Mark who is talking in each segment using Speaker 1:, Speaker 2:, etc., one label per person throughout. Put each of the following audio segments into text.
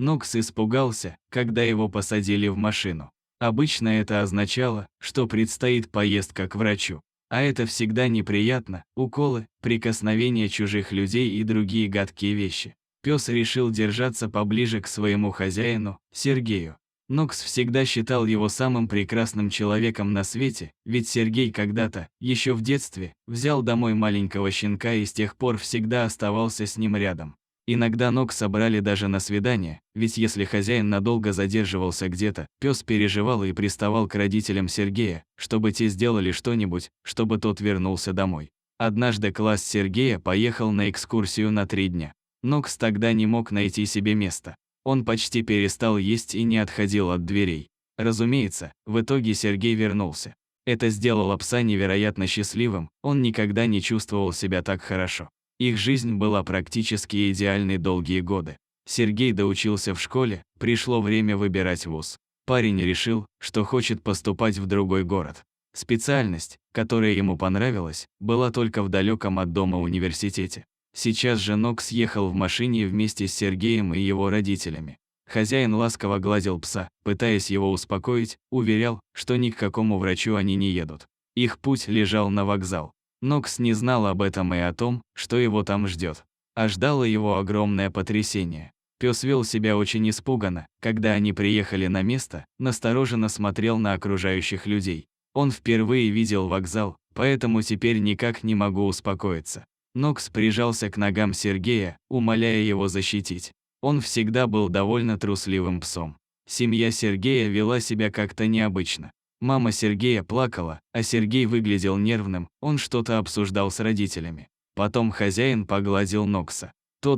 Speaker 1: Нокс испугался, когда его посадили в машину. Обычно это означало, что предстоит поездка к врачу. А это всегда неприятно: уколы, прикосновения чужих людей и другие гадкие вещи. Пес решил держаться поближе к своему хозяину, Сергею. Нокс всегда считал его самым прекрасным человеком на свете, ведь Сергей когда-то, еще в детстве, взял домой маленького щенка и с тех пор всегда оставался с ним рядом. Иногда Нокса брали даже на свидание, ведь если хозяин надолго задерживался где-то, пес переживал и приставал к родителям Сергея, чтобы те сделали что-нибудь, чтобы тот вернулся домой. Однажды класс Сергея поехал на экскурсию на 3 дня. Нокс тогда не мог найти себе места. Он почти перестал есть и не отходил от дверей. Разумеется, в итоге Сергей вернулся. Это сделало пса невероятно счастливым, он никогда не чувствовал себя так хорошо. Их жизнь была практически идеальной долгие годы. Сергей доучился в школе, пришло время выбирать вуз. Парень решил, что хочет поступать в другой город. Специальность, которая ему понравилась, была только в далеком от дома университете. Сейчас же Нокс ехал в машине вместе с Сергеем и его родителями. Хозяин ласково гладил пса, пытаясь его успокоить, уверял, что ни к какому врачу они не едут. Их путь лежал на вокзал. Нокс не знал об этом и о том, что его там ждет. А ждало его огромное потрясение. Пес вел себя очень испуганно, когда они приехали на место, настороженно смотрел на окружающих людей. Он впервые видел вокзал, поэтому теперь никак не могу успокоиться. Нокс прижался к ногам Сергея, умоляя его защитить. Он всегда был довольно трусливым псом. Семья Сергея вела себя как-то необычно. Мама Сергея плакала, а Сергей выглядел нервным, он что-то обсуждал с родителями. Потом хозяин погладил Нокса.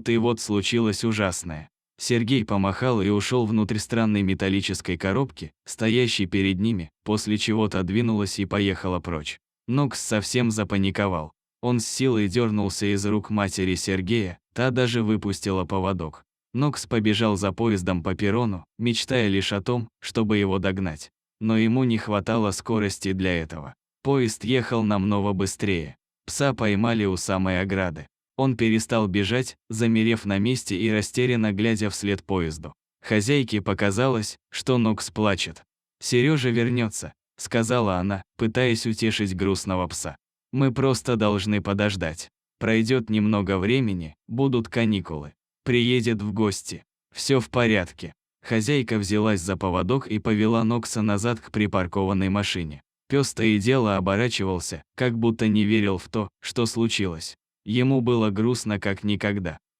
Speaker 1: И вот случилось ужасное. Сергей помахал и ушел внутрь странной металлической коробки, стоящей перед ними, после чего та двинулась и поехала прочь. Нокс совсем запаниковал. Он с силой дернулся из рук матери Сергея, та даже выпустила поводок. Нокс побежал за поездом по перрону, мечтая лишь о том, чтобы его догнать. Но ему не хватало скорости для этого. Поезд ехал намного быстрее. Пса поймали у самой ограды. Он перестал бежать, замерев на месте и растерянно глядя вслед поезду. Хозяйке показалось, что Нокс плачет. «Сережа вернется», — сказала она, пытаясь утешить грустного пса. «Мы просто должны подождать. Пройдет немного времени, будут каникулы. Приедет в гости. Все в порядке». Хозяйка взялась за поводок и повела Нокса назад к припаркованной машине. Пес то и дело оборачивался, как будто не верил в то, что случилось. Ему было грустно как никогда.